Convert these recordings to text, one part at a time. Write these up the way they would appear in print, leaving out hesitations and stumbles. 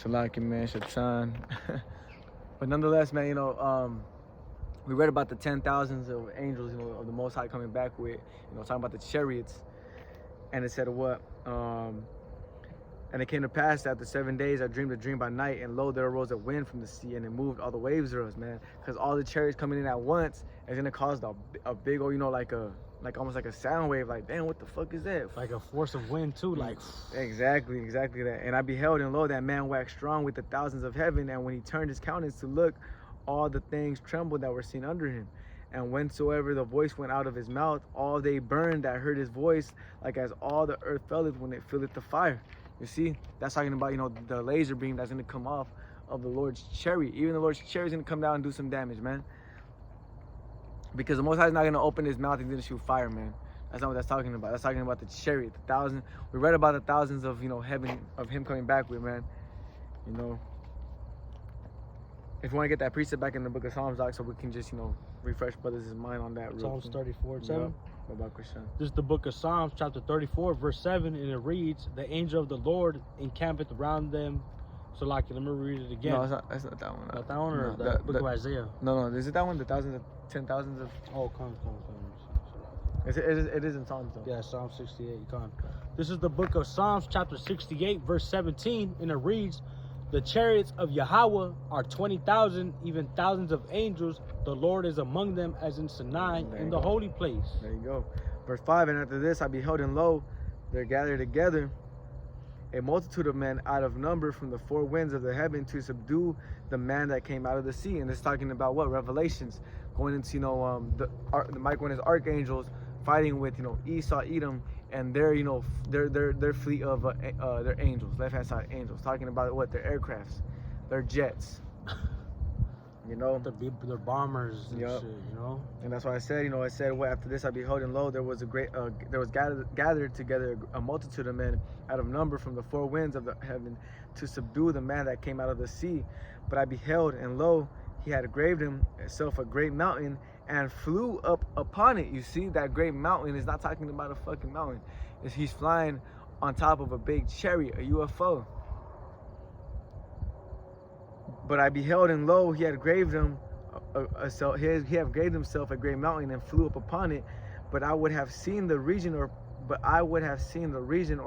Shalaki, man, Shatan. But nonetheless, man, we read about the 10,000s of angels, of the Most High coming back with, talking about the chariots. And it said what? And it came to pass that after 7 days I dreamed a dream by night, and lo, there arose a wind from the sea, and it moved all the waves of us, man. Because all the chariots coming in at once is gonna cause a big old, like almost like a sound wave. Like, damn, what the fuck is that? Like a force of wind too, like. Exactly that. And I beheld, and lo, that man waxed strong with the thousands of heaven. And when he turned his countenance to look, all the things trembled that were seen under him. And whensoever the voice went out of his mouth, all they burned that heard his voice, like as all the earth felleth when it filleth the fire. You see, that's talking about, the laser beam that's going to come off of the Lord's chariot. Even the Lord's chariot is going to come down and do some damage, man. Because the Most High is not going to open his mouth and going to shoot fire, man. That's not what that's talking about. That's talking about the chariot, the thousand. We read about the thousands of, heaven, of him coming back with, man. If you want to get that precept back in the book of Psalms, Doc, so we can just, refresh brothers' mind on that. Psalms 34:7. This is the book of Psalms, chapter 34, verse 7, and it reads, "The angel of the Lord encampeth around them." So, let me read it again. No, that's not that one. Not that one, or the book of Isaiah? No, is it that one? The thousands, 10,000s of. Oh, come. It is in Psalms, though. Yeah, Psalm 68. Come. This is the book of Psalms, chapter 68, verse 17, and it reads, "The chariots of Yahweh are 20,000, even thousands of angels. The Lord is among them as in Sinai, in the holy place." There you go. Verse 5, "And after this I beheld, and lo, there gathered together a multitude of men out of number from the four winds of the heaven to subdue the man that came out of the sea." And it's talking about what? Revelations. Going into, the Michael and his archangels fighting with, Esau, Edom, and their, their fleet of their angels, left-hand side angels. Talking about what? Their aircrafts, their jets. Their bombers and shit, And that's why I said, it said, "What after this I beheld, and lo, there was gathered together a multitude of men out of number from the four winds of the heaven to subdue the man that came out of the sea. But I beheld, and lo, he had graved himself a great mountain and flew up upon it." You see, that great mountain is not talking about a fucking mountain. He's flying on top of a big chariot, a UFO. "But I beheld, and lo, he had graved he had graved himself a great mountain and flew up upon it. But I would have seen the region or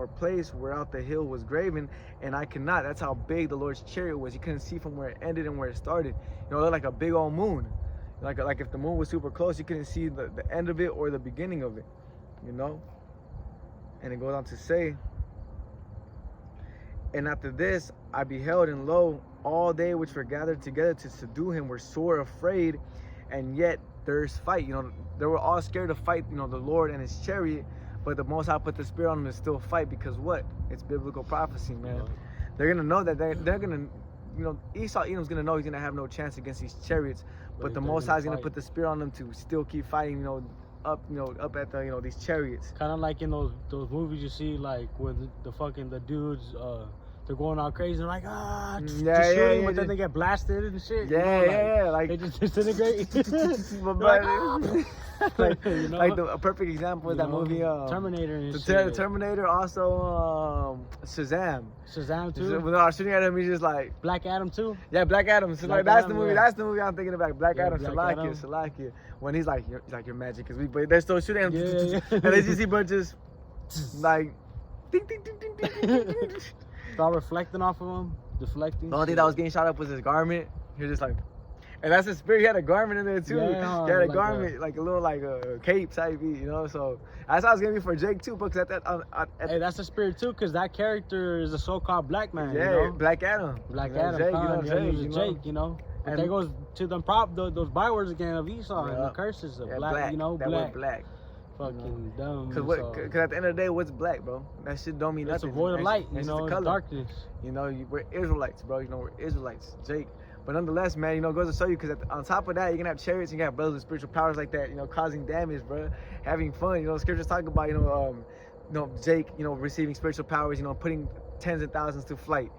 place whereout the hill was graven, and I cannot." That's how big the Lord's chariot was. You couldn't see from where it ended and where it started. It looked like a big old moon. Like if the moon was super close, you couldn't see the end of it or the beginning of it. And it goes on to say, "And after this I beheld, and lo, all they which were gathered together to subdue him were sore afraid, and yet there's fight." They were all scared to fight, the Lord and his chariot, but the Most High put the spirit on them to still fight, because what? It's biblical prophecy, man. They're gonna know that they're gonna, Esau, Edom's gonna know he's gonna have no chance against these chariots, but the Most High is gonna put the spirit on them to still keep fighting, up at the, these chariots. Kind of like in those movies you see, like where the dudes, they're going all crazy. They're like, shooting, but then they get blasted and shit. Like they just disintegrate. A perfect example is that movie, Terminator. And the Terminator, also Shazam. Shazam too. When I was shooting at him, he's just like Black Adam too. Yeah, Black Adam. So that's the movie. Yeah. That's the movie I'm thinking about. Black Adam. Salakia. When he's like, your magic is weak, but they're still shooting him. And they just see bunches like ding ding ding ding ding ding. Start reflecting off of him, deflecting. The only thing that was getting shot up was his garment. He was just like, and that's the spirit. He had a garment in there too. He had a garment, like a little cape type, So that's how it's gonna be for Jake too, because hey, that's the spirit too, because that character is a so-called black man. Yeah, Black Adam. Black Adam. Jake, But there goes to them those bywords again of Esau and the curses of black. Black. Fucking dumb. Because at the end of the day, what's black, bro? That shit don't mean nothing. It's a void of light, it's darkness. We're Israelites, bro. We're Israelites, Jake. But nonetheless, man, goes to show you, because on top of that, you're gonna have chariots, and you have brothers with spiritual powers like that, causing damage, bro, having fun. Scriptures talk about, Jake, receiving spiritual powers, putting tens of thousands to flight.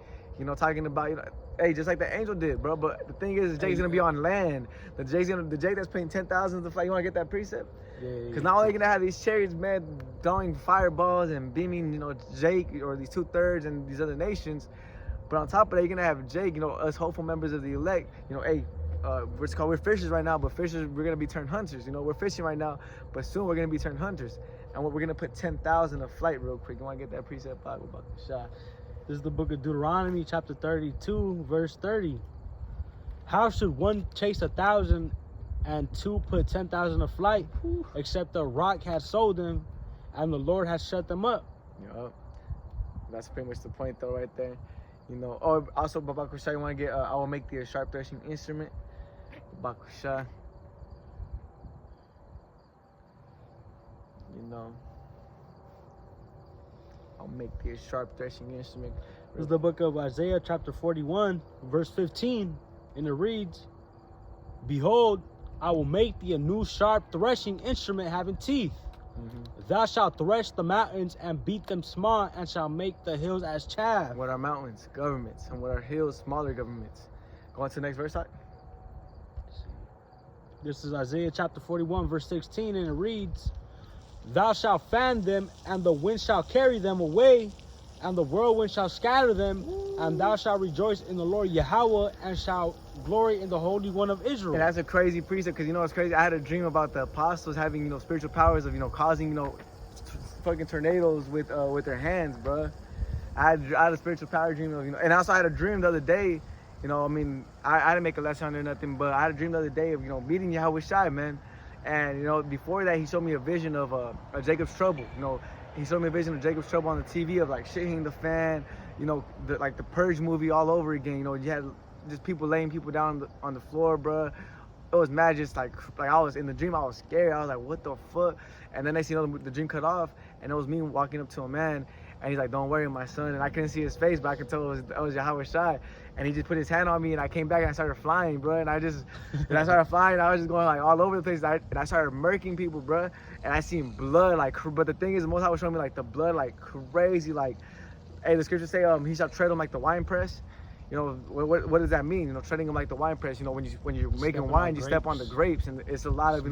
Talking about, hey, just like the angel did, bro. But the thing is, Jake's gonna be on land. The Jake that's paying 10,000 to fly. You wanna get that precept? Because not only gonna have these chariots, man, throwing fireballs and beaming, Jake or these 2/3 and these other nations, But on top of that, you're gonna have Jake, us hopeful members of the elect, hey, we're fishers right now, but fishers, we're gonna be turned hunters. We're fishing right now, but soon we're gonna be turned hunters. And we're gonna put 10,000 a flight real quick. You wanna get that precept Bible about the shot? This is the book of Deuteronomy, chapter 32, verse 30. How should one chase 1,000 and two put 10,000 a flight, except the rock has sold them and the Lord has shut them up? Yup. That's pretty much the point, though, right there. Oh, also, Babakusha, you want to get, I will make the sharp threshing instrument. Babakusha. I'll make the sharp threshing instrument. This is the book of Isaiah, chapter 41, verse 15, and it reads, Behold, I will make thee a new sharp threshing instrument having teeth. Thou shalt thresh the mountains and beat them small, and shall make the hills as chaff. What are mountains? Governments. And what are hills? Smaller governments. Go on to the next verse, side. This is Isaiah chapter 41, verse 16, and it reads, Thou shalt fan them, and the wind shall carry them away, and the whirlwind shall scatter them, and thou shalt rejoice in the Lord Yahweh, and shalt glory in the Holy One of Israel. And that's a crazy precept, because it's crazy. I had a dream about the apostles having spiritual powers of causing fucking tornadoes with their hands, bro. I had a spiritual power dream of and also I had a dream the other day. I didn't make a lesson on it or nothing, but I had a dream the other day of meeting Yahawashi, man. And before that, he showed me a vision of Jacob's trouble. He showed me a vision of Jacob's trouble on the TV of like shit hitting the fan. Like the Purge movie all over again. You had just people laying people down on the floor, bro. It was mad. Just like I was in the dream, I was scared. I was like, what the fuck? And then next thing you know, the dream cut off, and it was me walking up to a man, and he's like, don't worry, my son. And I couldn't see his face, but I could tell it was Yahawashi. And he just put his hand on me, and I came back and I started flying, bro. And I started flying. I was just going like all over the place. And I started murking people, bro. And I seen blood, but the thing is, the Most High was showing me like the blood, like crazy, like, hey, the scriptures say, he shall tread him like the wine press. What does that mean? Treading them like the wine press. When you're making wine, you step on the grapes, and it's a lot of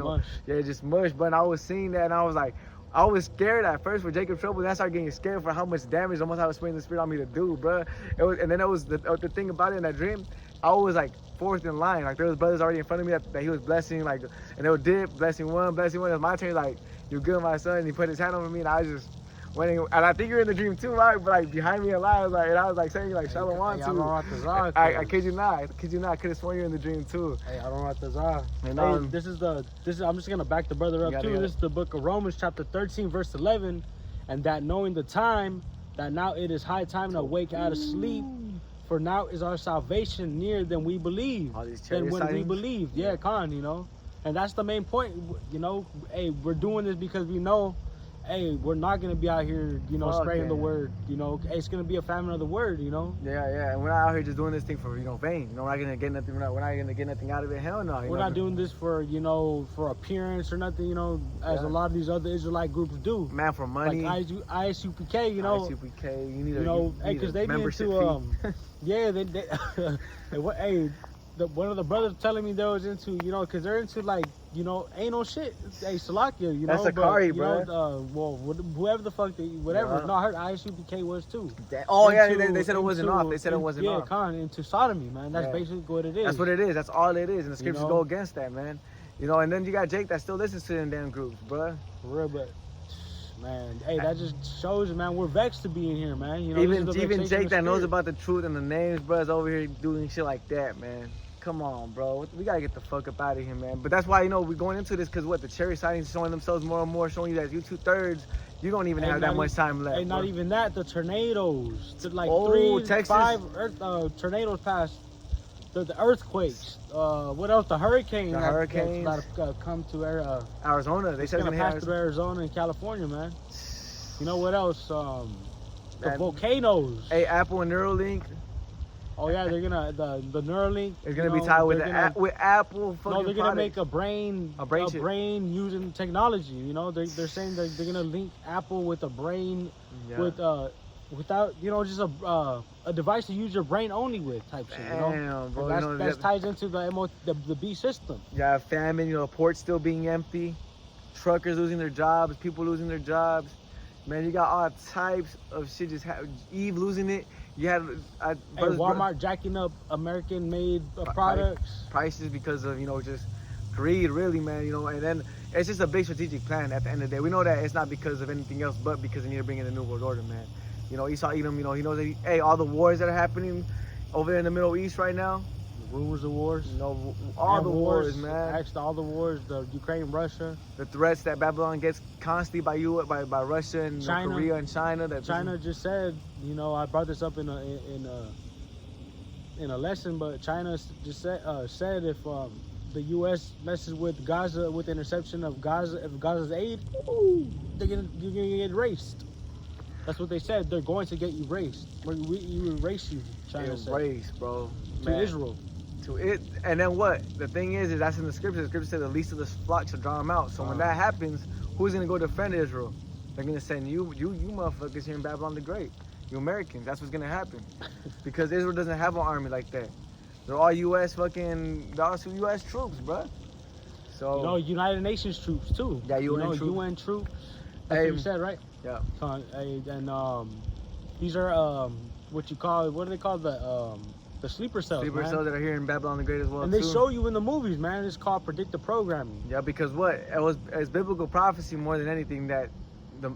just mush. But I was seeing that, and I was like, I was scared at first for Jacob's trouble. Then I started getting scared for how much damage the Most High was putting the Spirit on me to do, bro. And then the thing about it in that dream, I was like fourth in line. Like there was brothers already in front of me that he was blessing, like, and they would dip, blessing one. It was my turn. Like, you're good, my son. And he put his hand over me, and I was just. And I think you're in the dream too, right? But like behind me a lot, I was like saying like Shalom too. I kid you not. I could have sworn you're in the dream too. Hey, I don't want the Zah. Hey, this is I'm just gonna back the brother up too. This is the book of Romans, chapter 13, verse 11, and that knowing the time, that now it is high time to awake out of sleep, for now is our salvation nearer than we believe. Than when we believed. Yeah, Khan, and that's the main point. Hey, we're doing this because we know. Hey, we're not gonna be out here, spreading the word. Hey, it's gonna be a famine of the word. Yeah, and we're not out here just doing this thing for vain. We're not gonna get nothing. We're not gonna get nothing out of it. Hell no. We're not doing this for for appearance or nothing. As a lot of these other Israelite groups do. Man, for money. Like ISUPK. ISUPK. You need because they be membership into fee. yeah, they hey. One of the brothers telling me they was into, because they're into like, ain't no shit. Hey, Salakia, That's a Kari, bro. Whoever the fuck, whatever. Yeah. No, I heard ISUPK was too. They said it wasn't off. They said it wasn't off. Yeah, Khan, into sodomy, man. That's basically what it is. That's what it is. That's all it is. And the scriptures go against that, man. And then you got Jake that still listens to them damn groups, bro. For real, but man, hey, that just shows you, man, we're vexed to be in here, man. Even Jake that knows about the truth and the names, bro, is over here doing shit like that, man. Come on, bro. We gotta get the fuck up out of here, man. But that's why, we're going into this, because the cherry sightings showing themselves more and more, showing you that you 2/3, you don't even have that much time left. Hey, not even that. The tornadoes, like 5 tornadoes passed. The earthquakes. What else? The hurricanes. That come to Arizona. They said it's gonna pass through Arizona and California, man. What else? The volcanoes. Hey, Apple and Neuralink. Oh yeah, they're gonna the Neuralink. It's gonna be tied with Apple. No, they're gonna make a brain using technology. They're saying that they're gonna link Apple with a brain without just a device to use your brain only with type shit. Damn, bro. That ties into the B system. Yeah, famine. Ports still being empty, truckers losing their jobs, people losing their jobs. Man, you got all types of shit. Eve losing it. You had Hey, Walmart jacking up American-made products. prices because of just greed, really, man. And then it's just a big strategic plan. At the end of the day, we know that it's not because of anything else, but because they need to bring in the new world order, man. Esau Edom, he knows that. All the wars that are happening over there in the Middle East right now. Rumors of wars. All the wars, man. Actually, all the wars. The Ukraine, Russia. The threats that Babylon gets constantly by Russia and China. Korea and China. China just said, I brought this up in a lesson, but China just said if the U.S. messes with Gaza with the interception of Gaza's aid, you're gonna get erased. That's what they said. They're going to get erased. We erase you, China said. Erased, bro. To Israel. To it, and then what? The thing is that's in the scripture. The scripture said the least of the flock shall draw them out. So when that happens, who's gonna go defend Israel? They're gonna send you motherfuckers here in Babylon the Great. You Americans. That's what's gonna happen. Because Israel doesn't have an army like that. They're all U.S. U.S. troops, bruh. So United Nations troops too. Yeah, UN troops. UN troops. That's what you said, right? Yeah. And these are what do they call the sleeper cells? Sleeper cells that are here in Babylon the Great as well. And they show you in the movies, man. It's called predictive programming. Yeah, because it's biblical prophecy more than anything that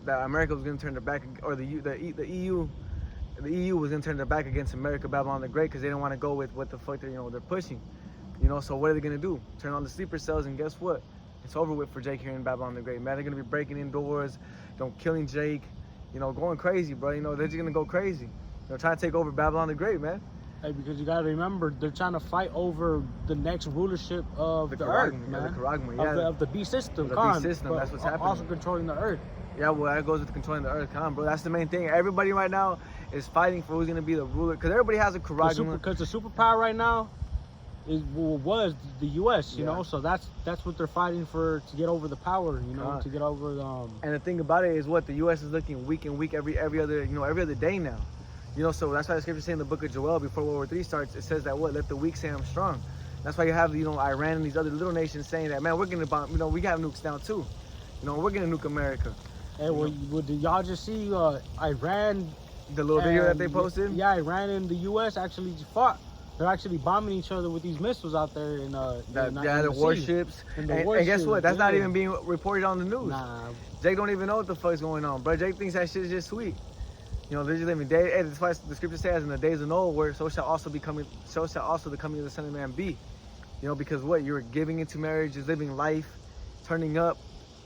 America was going to turn their back, or the EU was going to turn their back against America, Babylon the Great, because they don't want to go with what the fuck they're pushing. So what are they going to do? Turn on the sleeper cells, and guess what? It's over with for Jake here in Babylon the Great, man. They're going to be breaking in doors, killing Jake, going crazy, bro. They're just going to go crazy. Trying to take over Babylon the Great, man. Hey, because you got to remember, they're trying to fight over the next rulership of the earth, man. Of the beast system. The beast system, that's what's happening. Also controlling the earth. Yeah, well, that goes with controlling the earth, bro. That's the main thing. Everybody right now is fighting for who's going to be the ruler, because everybody has a Karagma. Because the superpower right now was the U.S., you know, so that's what they're fighting for, to get over the power, to get over the... And the thing about it is the U.S. is looking weak and weak every other day now. So that's why the scripture says in the book of Joel, before World War III starts, it says that let the weak say I'm strong. That's why you have Iran and these other little nations saying that, man, we're gonna bomb, we got nukes down too. We're gonna nuke America. Hey, well, did y'all just see Iran? The little video that they posted? Yeah, Iran and the U.S. actually fought. They're actually bombing each other with these missiles out there in the warships. And guess what? That's not even being reported on the news. Nah. Jake don't even know what the fuck's going on, bro. Jake thinks that shit's just sweet. They're just living day. Hey, that's why the scripture says, in the days of Noah, where so shall also the coming of the Son of Man be. Because you're giving into marriage, just living life, turning up,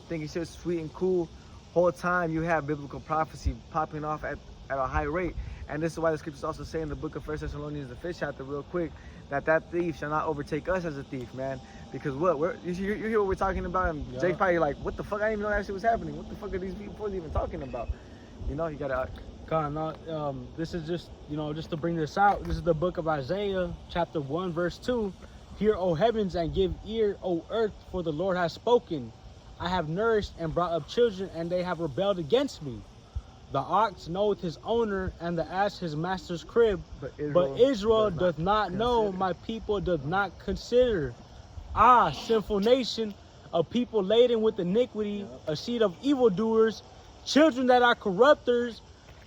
thinking shit's sweet and cool. Whole time you have biblical prophecy popping off at a high rate. And this is why the scriptures also say in the book of 1 Thessalonians, the 5th chapter, real quick, that thief shall not overtake us as a thief, man. Because you hear what we're talking about, and Jake probably like, what the fuck? I didn't even know that shit was happening. What the fuck are these people even talking about? You gotta. This is just just to bring this out. This is the book of Isaiah, chapter 1, verse 2. Hear, O heavens, and give ear, O earth, for the Lord has spoken. I have nourished and brought up children, and they have rebelled against me. The ox knoweth his owner, and the ass his master's crib. But Israel doth not know, my people doth not consider. Ah, sinful nation, a people laden with iniquity, a seed of evildoers, children that are corrupters.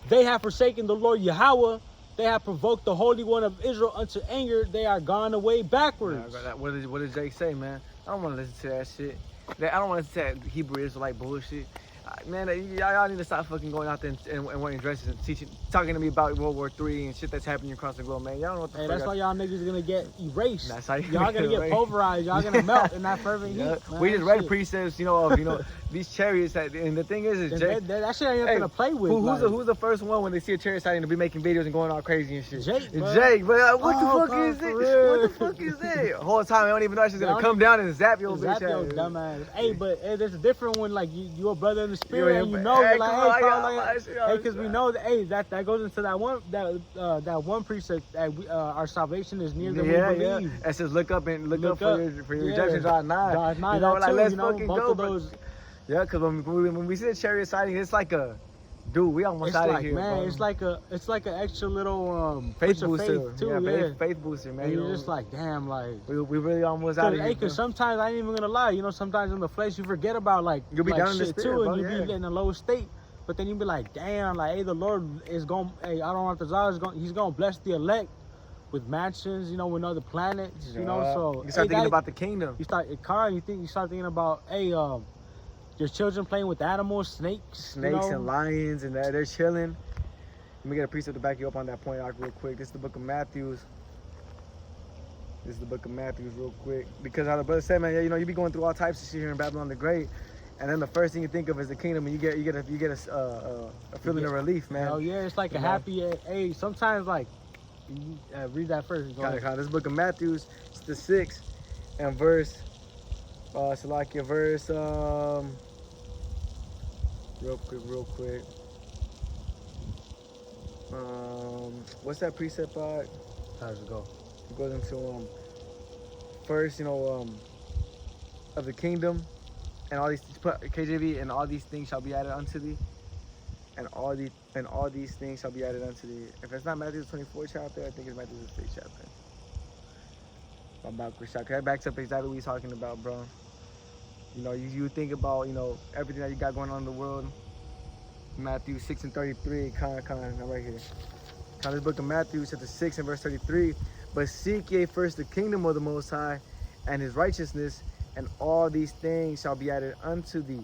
They have forsaken the Lord Yahweh. They have provoked the Holy One of Israel unto anger. They are gone away backwards. Yeah, what did Jake say, man? I don't want to listen to that shit. I don't want to listen to that Hebrew Israelite bullshit. Man, y'all need to stop fucking going out there and wearing dresses and talking to me about World War III and shit that's happening across the globe, man. Y'all don't know what the fuck. That's why y'all niggas are gonna get erased. That's how y'all gonna get pulverized. Y'all gonna melt in that fervent heat. Man. We just read precepts, of these chariots. And the thing is Jake, that shit ain't gonna play with. Who's the first one when they see a chariot sighting to be making videos and going all crazy and shit? Jake, but what the fuck is it? What the fuck is it? The whole time I don't even know she's gonna come down and zap your bitch ass. Dumbass. Hey, but there's a different one. Like you a brother in the spirit, and you're like, hey, because we know that that goes into that one precept that our salvation is near than we believe. It says look up for your redemption, draw nigh. Let's fucking go. Those. Yeah, because when we see the chariot sighting, it's like a, dude, we almost out of here, man. bro. It's like an extra little faith booster, too, faith booster, man. And you're just like, damn, like we really almost out of here. Because sometimes I ain't even gonna lie, sometimes in the flesh you forget about you'll be down in the spirit, too, bro, and you be in a low state. But then you be like, damn, like, hey, the Lord is going, hey, I don't want the he's going to bless the elect with mansions, you know, with other planets, you know. So you start thinking about the kingdom. You start thinking about, hey, your children playing with animals, snakes, you know? And lions, and they're chilling. Let me get a precept to back you up on that point, real quick. This is the book of Matthew. Real quick, because how the brother said, man, you know, you be going through all types of shit here in Babylon the Great, and then the first thing you think of is the kingdom, and you get a feeling of relief, man. Oh yeah, it's like a happy. Hey, sometimes like, read that first. This book of Matthew, it's the 6th and verse. Salakia verse. Real quick. What's that precept by? How does it go? It goes into first, you know, of the kingdom, and all these KJV, and all these things shall be added unto thee, and all these things shall be added unto thee. If it's not Matthew 24 chapter, I think it's Matthew 6 chapter. About Krishak, that backs up exactly what he's talking about, bro. You know, you think about, you know, everything that you got going on in the world. Matthew 6 and 33, kind of right here. This book of Matthew, chapter 6 and verse 33. But seek ye first the kingdom of the Most High and his righteousness, and all these things shall be added unto thee.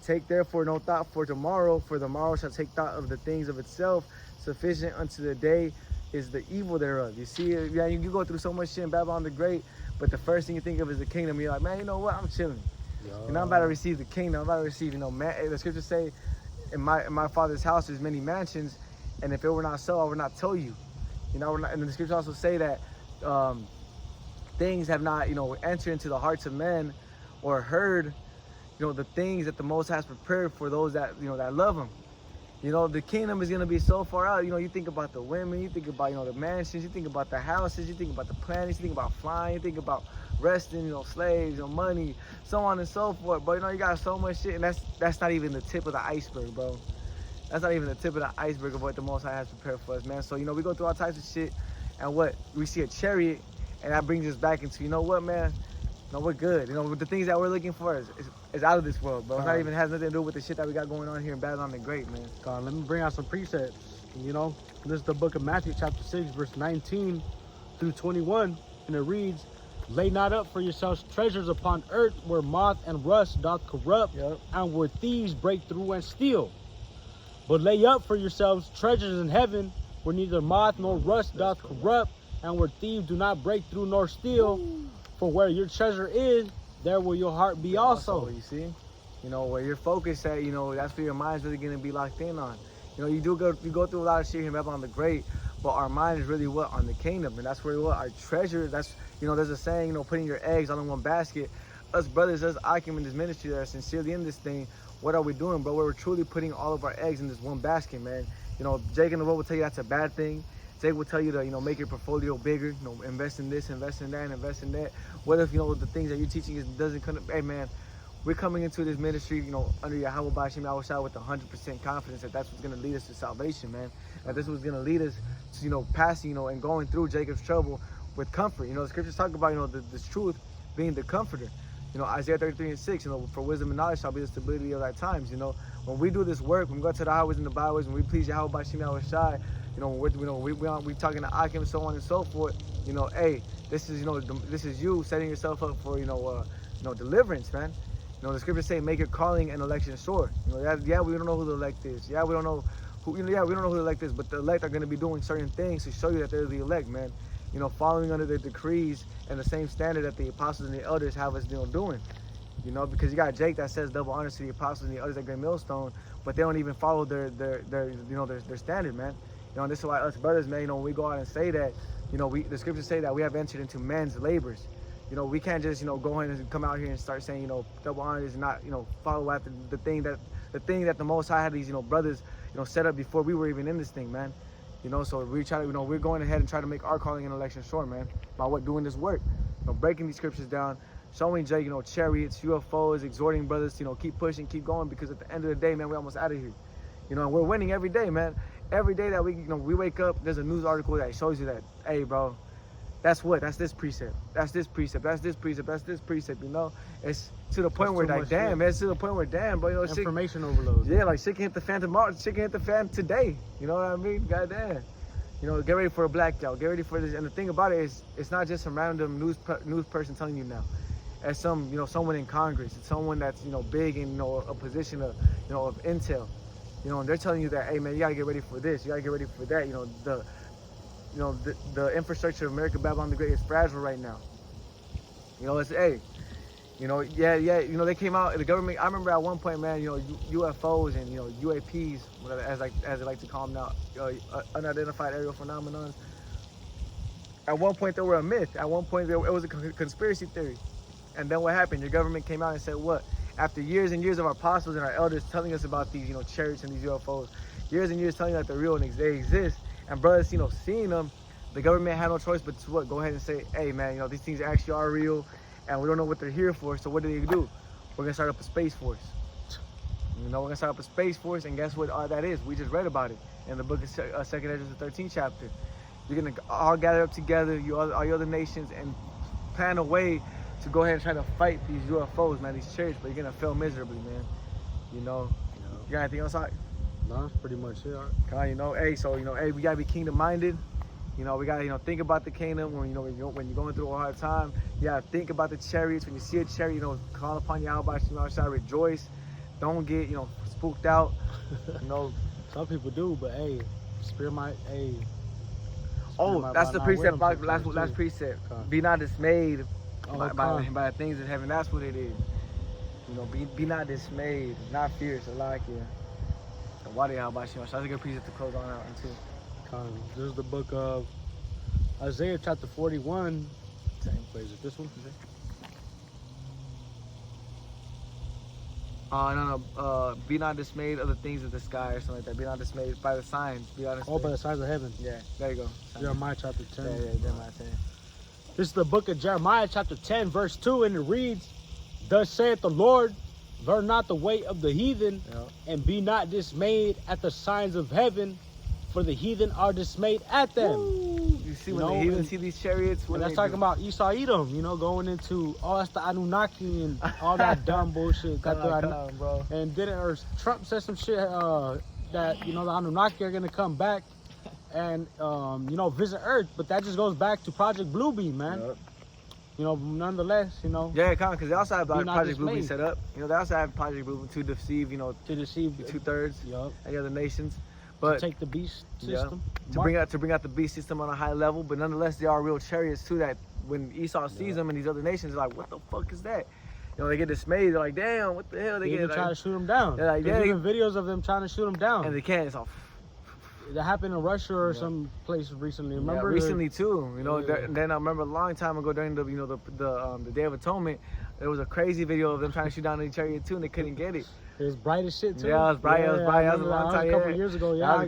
Take therefore no thought for tomorrow, for the morrow shall take thought of the things of itself. Sufficient unto the day is the evil thereof. You see, yeah, you go through so much shit in Babylon the Great, but the first thing you think of is the kingdom. You're like, man, you know what? I'm chilling. Yo. And I'm about to receive the kingdom. I'm about to receive, you know, the scriptures say, in my Father's house there's many mansions, and if it were not so, I would not tell you. You know, and the scriptures also say that things have not, you know, entered into the hearts of men, or heard, you know, the things that the Most High has prepared for those that, you know, that love him. You know, the kingdom is gonna be so far out. You know, you think about the women, you think about, you know, the mansions, you think about the houses, you think about the planets, you think about flying, you think about resting, you know, slaves, you know, money, so on and so forth. But you know, you got so much shit, and that's not even the tip of the iceberg, bro. That's not even the tip of the iceberg of what the Most High has prepared for us, man. So, you know, we go through all types of shit, and what we see a chariot, and that brings us back into, you know what, man? No, we're good. You know, the things that we're looking for is out of this world, bro. It not even has nothing to do with the shit that we got going on here in Babylon the Great, man. God, let me bring out some precepts. You know, this is the book of Matthew, chapter 6, verse 19 through 21, and it reads, "Lay not up for yourselves treasures upon earth, where moth and rust doth corrupt, and where thieves break through and steal. But lay up for yourselves treasures in heaven, where neither moth nor rust doth corrupt, and where thieves do not break through nor steal. For where your treasure is, there will your heart be also." You see, you know, where your focus at, you know, that's where your mind's really gonna be locked in on. You know, you go through a lot of shit here in Babylon the Great, but our mind is really what? On the kingdom, and that's where what our treasure. That's, you know, there's a saying, you know, putting your eggs all in one basket. Us brothers, us Akim in this ministry that are sincerely in this thing, what are we doing, bro? We're truly putting all of our eggs in this one basket, man. You know, Jake in the world will tell you that's a bad thing. Jake will tell you to, you know, make your portfolio bigger, you know, invest in this, invest in that, and invest in that. What if, you know, the things that you're teaching doesn't come? Hey, man, we're coming into this ministry, you know, under Yahweh bahasham Yahawashi with 100% confidence that that's what's going to lead us to salvation, man. That this was going to lead us to, you know, passing, you know, and going through Jacob's trouble with comfort. You know, the scriptures talk about, you know, this truth being the comforter. You know, Isaiah 33 and 6, you know, for wisdom and knowledge shall be the stability of thy times. You know, when we do this work, when we go to the highways and the byways, when we please Yahweh bahasham Yahawashi, you know, we talking to Akim and so on and so forth. You know, hey, this is, you know, this is you setting yourself up for, you know, deliverance, man. You know, the scriptures say, make your calling and election sure. You know, yeah, we don't know who the elect is. Yeah, we don't know who, you know, yeah, we don't know who the elect is, but the elect are going to be doing certain things to show you that they're the elect, man. You know, following under the decrees and the same standard that the apostles and the elders have us, you know, doing. You know, because you got Jake that says double honors to the apostles and the elders at Great Millstone, but they don't even follow their you know, their standard, man. You know, and this is why us brothers, man, you know, when we go out and say that, you know, the scriptures say that we have entered into men's labors. You know, we can't just, you know, go ahead and come out here and start saying, you know, double honor is not, you know, follow after the thing that the Most High had these, you know, brothers, you know, set up before we were even in this thing, man. You know, so we try to, you know, we're going ahead and try to make our calling and election sure, man, by doing this work, you know, breaking these scriptures down, showing Jake, you know, chariots, UFOs, exhorting brothers to, you know, keep pushing, keep going, because at the end of the day, man, we're almost out of here. You know, and we're winning every day, man. Every day that we, you know, we wake up, there's a news article that shows you that, hey, bro, That's what. That's this precept. That's this precept. That's this precept. That's this precept. You know, it's to the point where like, damn, man, it's to the point where damn, bro, you know, information overload. Yeah, like shit can hit the fan tomorrow. Shit can hit the fan today. You know what I mean? Goddamn. You know, get ready for a blackout. Get ready for this. And the thing about it is, it's not just some random news person telling you now. As some, you know, someone in Congress. It's someone that's, you know, big in, you know, a position of, you know, of intel. You know, and they're telling you that, hey man, you gotta get ready for this. You gotta get ready for that. You know, the infrastructure of America, Babylon the Great is fragile right now. You know, it's, hey, you know, yeah, you know, they came out, the government, I remember at one point, man, you know, UFOs and, you know, UAPs, as they like to call them now, unidentified aerial phenomenons. At one point, they were a myth. At one point, it was a conspiracy theory. And then what happened? Your government came out and said what? After years and years of our apostles and our elders telling us about these, you know, chariots and these UFOs, years and years telling us that they're real and they exist, and brothers, you know, seeing them, the government had no choice but to what? Go ahead and say, hey man, you know, these things actually are real, and we don't know what they're here for. So what do? We're gonna start up a space force. You know, we're gonna start up a space force, and guess what? All that is, we just read about it in the book of 2nd Ezra, the 13th chapter. You're gonna all gather up together, all your other nations, and plan a way to go ahead and try to fight these UFOs, man, these chariots. But you're gonna fail miserably, man. You know. You got anything else? No, that's pretty much it. Come on, you know, hey, so you know, hey, we gotta be kingdom minded. You know, we gotta, you know, think about the kingdom when when you're going through a hard time. You gotta think about the chariots. When you see a chariot, you know, call upon yahawashi, rejoice. Don't get, you know, spooked out. You know, some people do, but hey, spirit might, hey. Oh, that's the precept. Last precept. Be not dismayed by the things of heaven. That's what it is. You know, be not dismayed, not fierce. I like it. Why do yahawashi? That's a good precept to close on out too. This is the book of Isaiah chapter 41. Same place as this one. No. Be not dismayed of the things of the sky or something like that. Be not dismayed by the signs. Be not dismayed. Oh, by the signs of heaven. Yeah, there you go. Jeremiah chapter 10. Yeah, Jeremiah 10. This is the book of Jeremiah chapter 10, verse 2, and it reads, Thus saith the Lord, learn not the way of the heathen, and be not dismayed at the signs of heaven, for the heathen are dismayed at them. Ooh, you see, when the heathen see these chariots, when that's talking about Esau Edom, you know, going into, oh, that's the Anunnaki and all that dumb bullshit. Bro. And Trump said some shit that, you know, the Anunnaki are going to come back and, you know, visit Earth. But that just goes back to Project Bluebeam, man. Yep. You know, nonetheless, you know. Yeah, because they also have Project Bluebeam set up. You know, they also have Project Bluebeam to deceive, you know, the 2/3 the other nations. But to take the beast system. To bring out the beast system on a high level, but nonetheless, they are real chariots too. That when Esau sees them and these other nations, they're like, "What the fuck is that?" You know, they get dismayed. They're like, "Damn, what the hell?" They get try to shoot them down. They're like, There's even videos of them trying to shoot them down, and they can't. It's all. That happened in Russia or some place recently. Remember? Yeah, recently too. You know, then I remember a long time ago during the the Day of Atonement, there was a crazy video of them trying to shoot down the chariot too, and they couldn't get it. It was bright as shit too. Yeah, it was bright. It was bright. That was a long time. A couple of years ago. Yeah,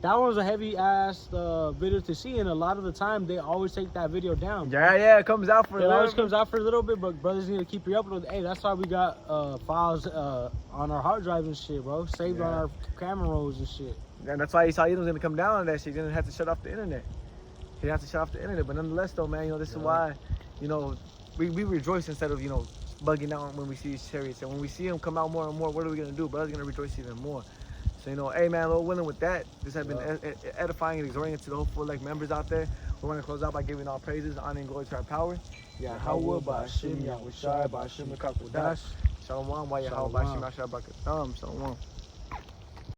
that one was a heavy ass video to see, and a lot of the time they always take that video down. Yeah, it comes out for a little bit. It always comes out for a little bit, but brothers need to keep you up with it. Hey, that's why we got files on our hard drive and shit, bro. Saved on our camera rolls and shit. And that's why Esau was gonna come down on that shit. He didn't have to shut off the internet. He had to shut off the internet. But nonetheless, though, man, you know, this is why, you know, we rejoice instead of, you know, bugging out when we see these chariots. And when we see them come out more and more, what are we gonna do? Brothers gonna rejoice even more. So, you know, hey man, Lord willing, with that, this has been edifying and exhorting to the hopeful elect members out there. We're gonna close out by giving all praises, honor, and glory to our power. Yahweh, bahasham, Yahawashi, bahasham, Shalom, Yahweh, bahasham, Shalom.